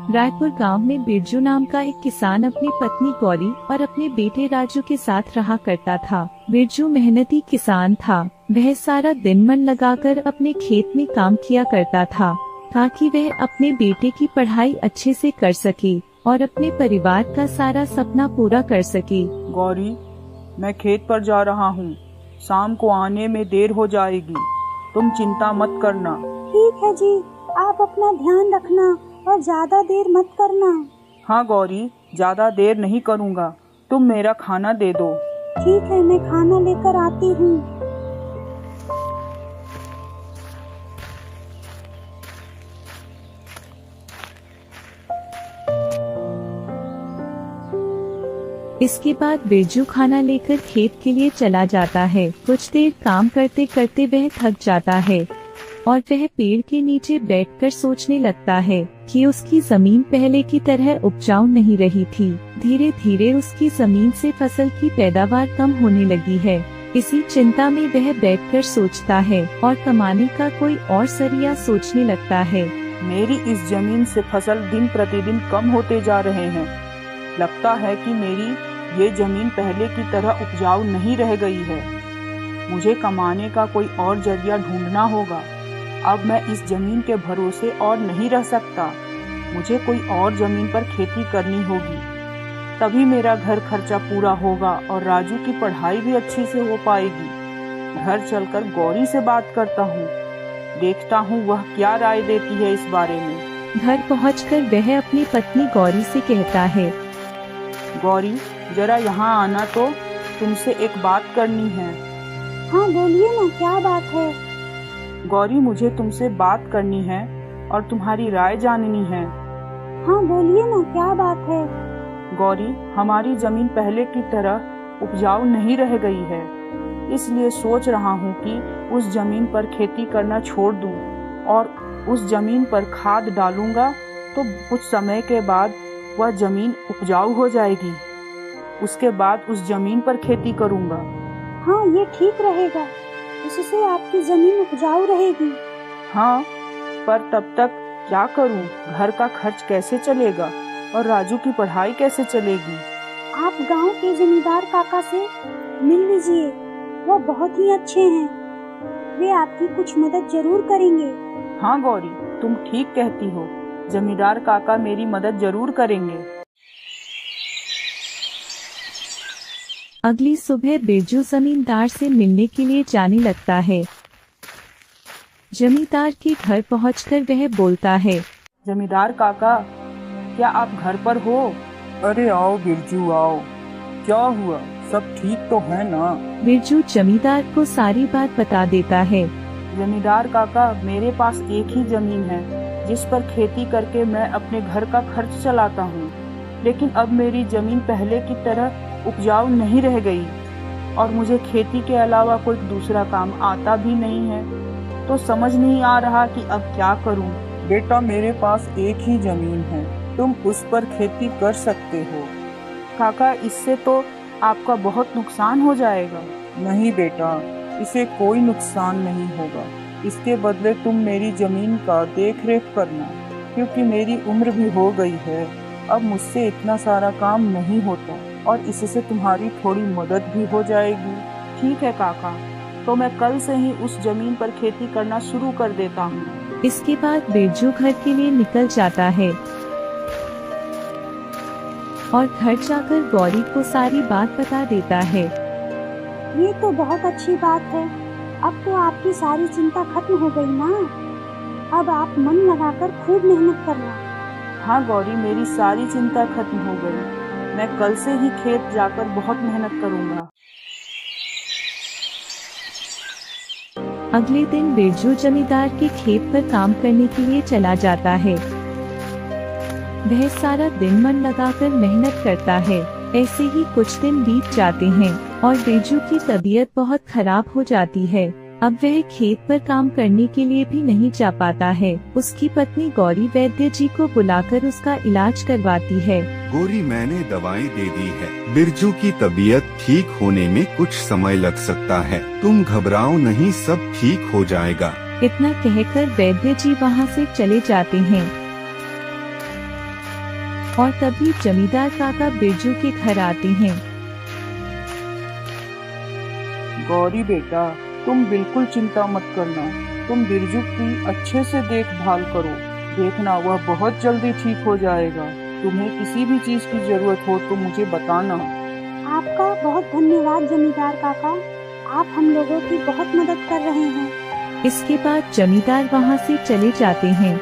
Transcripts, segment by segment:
रायपुर गांव में बिरजू नाम का एक किसान अपनी पत्नी गौरी और अपने बेटे राजू के साथ रहा करता था। बिरजू मेहनती किसान था। वह सारा दिन मन लगाकर अपने खेत में काम किया करता था ताकि वह अपने बेटे की पढ़ाई अच्छे से कर सके और अपने परिवार का सारा सपना पूरा कर सके। गौरी, मैं खेत पर जा रहा हूँ। शाम को आने में देर हो जाएगी। तुम चिंता मत करना। ठीक है जी, आप अपना ध्यान रखना और ज्यादा देर मत करना। हाँ गौरी, ज्यादा देर नहीं करूँगा। तुम मेरा खाना दे दो। ठीक है, मैं खाना लेकर आती हूँ। इसके बाद बिरजू खाना लेकर खेत के लिए चला जाता है। कुछ देर काम करते करते वह थक जाता है और वह पेड़ के नीचे बैठकर सोचने लगता है कि उसकी जमीन पहले की तरह उपजाऊ नहीं रही थी। धीरे धीरे उसकी जमीन से फसल की पैदावार कम होने लगी है। इसी चिंता में वह बैठकर सोचता है और कमाने का कोई और जरिया सोचने लगता है। मेरी इस जमीन से फसल दिन प्रतिदिन कम होते जा रहे हैं। लगता है कि मेरी ये जमीन पहले की तरह उपजाऊ नहीं रह गई है। मुझे कमाने का कोई और जरिया ढूंढना होगा। अब मैं इस जमीन के भरोसे और नहीं रह सकता। मुझे कोई और जमीन पर खेती करनी होगी, तभी मेरा घर खर्चा पूरा होगा और राजू की पढ़ाई भी अच्छी से हो पाएगी। घर चलकर गौरी से बात करता हूँ, देखता हूँ वह क्या राय देती है इस बारे में। घर पहुंचकर वह अपनी पत्नी गौरी से कहता है, गौरी, जरा यहाँ आना तो, तुमसे एक बात करनी है। हाँ बोलिए ना, क्या बात है? गौरी, मुझे तुमसे बात करनी है और तुम्हारी राय जाननी है। हाँ बोलिए ना, क्या बात है? गौरी, हमारी जमीन पहले की तरह उपजाऊ नहीं रह गई है, इसलिए सोच रहा हूँ कि उस जमीन पर खेती करना छोड़ दूँ और उस जमीन पर खाद डालूंगा तो कुछ समय के बाद वह जमीन उपजाऊ हो जाएगी। उसके बाद उस जमीन पर खेती करूँगा। हाँ, ये ठीक रहेगा। इससे आपकी जमीन उपजाऊ रहेगी। हाँ, पर तब तक क्या करूं? घर का खर्च कैसे चलेगा और राजू की पढ़ाई कैसे चलेगी? आप गांव के जमींदार काका से मिल लीजिए, वो बहुत ही अच्छे हैं। वे आपकी कुछ मदद जरूर करेंगे। हाँ गौरी, तुम ठीक कहती हो। जमींदार काका मेरी मदद जरूर करेंगे। अगली सुबह बिरजू जमींदार से मिलने के लिए जाने लगता है। जमींदार के घर पहुंचकर वह बोलता है, जमींदार काका, क्या आप घर पर हो? अरे आओ बिरजू आओ। क्या हुआ, सब ठीक तो है ना? बिरजू जमींदार को सारी बात बता देता है। जमींदार काका, मेरे पास एक ही जमीन है जिस पर खेती करके मैं अपने घर का खर्च चलाता हूँ, लेकिन अब मेरी जमीन पहले की तरह उपजाऊ नहीं रह गई और मुझे खेती के अलावा कोई दूसरा काम आता भी नहीं है। तो समझ नहीं आ रहा कि अब क्या करूं। बेटा, मेरे पास एक ही जमीन है, तुम उस पर खेती कर सकते हो। काका, इससे तो आपका बहुत नुकसान हो जाएगा। नहीं बेटा, इसे कोई नुकसान नहीं होगा। इसके बदले तुम मेरी जमीन का देख रेख करना, क्योंकि मेरी उम्र भी हो गई है। अब मुझसे इतना सारा काम नहीं होता और इससे तुम्हारी थोड़ी मदद भी हो जाएगी। ठीक है काका, तो मैं कल से ही उस जमीन पर खेती करना शुरू कर देता हूँ। इसके बाद बिरजू घर के लिए निकल जाता है और घर जाकर गौरी को सारी बात बता देता है। ये तो बहुत अच्छी बात है। अब तो आपकी सारी चिंता खत्म हो गई ना। अब आप मन लगाकर खूब मेहनत करना। हाँ गौरी, मेरी सारी चिंता खत्म हो गई। मैं कल से ही खेत जाकर बहुत मेहनत करूँगा। अगले दिन बिरजू जमींदार के खेत पर काम करने के लिए चला जाता है। वह सारा दिन मन लगाकर मेहनत करता है। ऐसे ही कुछ दिन बीत जाते हैं और बिरजू की तबीयत बहुत खराब हो जाती है। अब वह खेत पर काम करने के लिए भी नहीं जा पाता है। उसकी पत्नी गौरी वैद्य जी को बुलाकर उसका इलाज करवाती है। गौरी, मैंने दवाई दे दी है। बिरजू की तबीयत ठीक होने में कुछ समय लग सकता है। तुम घबराओ नहीं, सब ठीक हो जाएगा। इतना कहकर वैद्य जी वहाँ से चले जाते हैं। और तभी जमींदार काका बिरजू के घर आते हैं। गौरी बेटा, तुम बिल्कुल चिंता मत करना। तुम बिरजू की अच्छे से देखभाल करो। देखना वह बहुत जल्दी ठीक हो जाएगा। तुम्हें किसी भी चीज की जरूरत हो तो मुझे बताना। आपका बहुत धन्यवाद जमींदार काका, आप हम लोगों की बहुत मदद कर रहे हैं। इसके बाद जमींदार वहाँ से चले जाते हैं।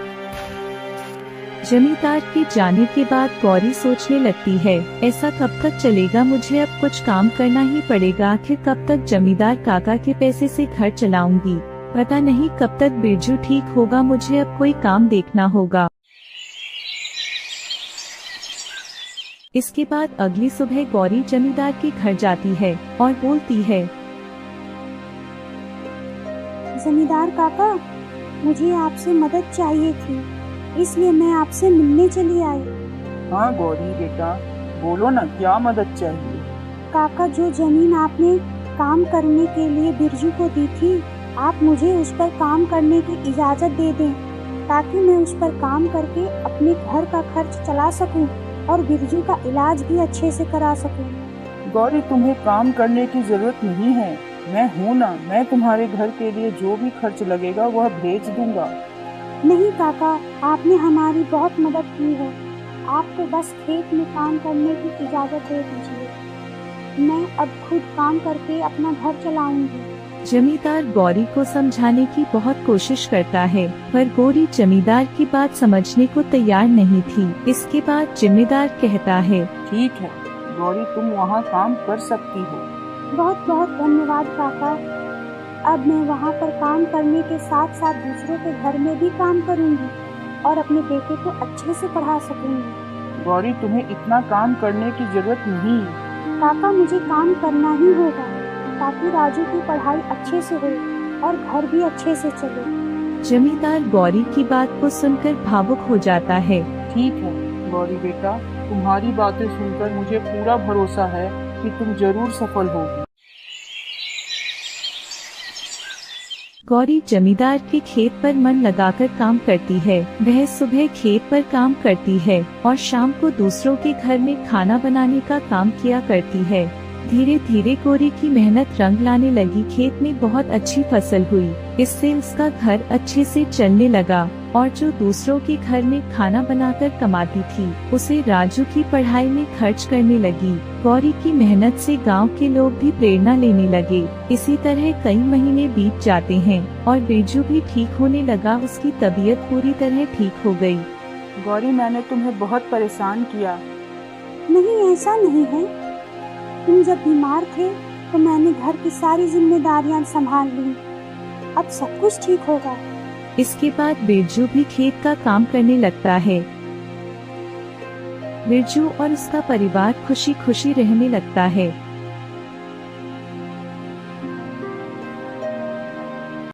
जमींदार के जाने के बाद गौरी सोचने लगती है, ऐसा कब तक चलेगा, मुझे अब कुछ काम करना ही पड़ेगा। आखिर कब तक जमींदार काका के पैसे से घर चलाऊंगी, पता नहीं कब तक बिरजू ठीक होगा, मुझे अब कोई काम देखना होगा। इसके बाद अगली सुबह गौरी जमींदार के घर जाती है और बोलती है, जमींदार काका, मुझे आपसे मदद चाहिए थी, इसलिए मैं आपसे मिलने चली आई। हाँ गौरी बेटा, बोलो ना, क्या मदद चाहिए? काका, जो जमीन आपने काम करने के लिए बिरजू को दी थी, आप मुझे उस पर काम करने की इजाज़त दे दें, ताकि मैं उस पर काम करके अपने घर का खर्च चला सकूं और बिरजू का इलाज भी अच्छे से करा सकूं। गौरी, तुम्हें काम करने की जरूरत नहीं है, मैं हूँ ना। मैं तुम्हारे घर के लिए जो भी खर्च लगेगा वह भेज दूंगा। नहीं काका, आपने हमारी बहुत मदद की है। आपको बस खेत में काम करने की इजाज़त दे दीजिए। मैं अब खुद काम करके अपना घर चलाऊंगी। जमींदार गौरी को समझाने की बहुत कोशिश करता है, पर गौरी जमींदार की बात समझने को तैयार नहीं थी। इसके बाद जमींदार कहता है, ठीक है गौरी, तुम वहाँ काम कर सकती हो। बहुत बहुत धन्यवाद काका। अब मैं वहाँ पर काम करने के साथ साथ दूसरों के घर में भी काम करूँगी और अपने बेटे को अच्छे से पढ़ा सकूँगी। गौरी, तुम्हें इतना काम करने की जरूरत नहीं। काका, मुझे काम करना ही होगा ताकि राजू की पढ़ाई अच्छे से हो और घर भी अच्छे से चले। जमींदार गौरी की बात को सुनकर भावुक हो जाता है। ठीक है गौरी बेटा, तुम्हारी बातें सुनकर मुझे पूरा भरोसा है कि तुम जरूर सफल होगी। गौरी जमींदार के खेत पर मन लगाकर काम करती है। वह सुबह खेत पर काम करती है और शाम को दूसरों के घर में खाना बनाने का काम किया करती है। धीरे धीरे गौरी की मेहनत रंग लाने लगी। खेत में बहुत अच्छी फसल हुई, इससे उसका घर अच्छे से चलने लगा और जो दूसरों के घर में खाना बनाकर कमाती थी, उसे राजू की पढ़ाई में खर्च करने लगी। गौरी की मेहनत से गांव के लोग भी प्रेरणा लेने लगे। इसी तरह कई महीने बीत जाते हैं और बिरजू भी ठीक होने लगा। उसकी तबीयत पूरी तरह ठीक हो गई। गौरी, मैंने तुम्हें बहुत परेशान किया। नहीं, ऐसा नहीं है। तुम जब बीमार थे तो मैंने घर की सारी जिम्मेदारियां संभाल ली। अब सब कुछ ठीक होगा। इसके बाद बिरजू भी खेत का काम करने लगता है। बिरजू और उसका परिवार खुशी खुशी रहने लगता है।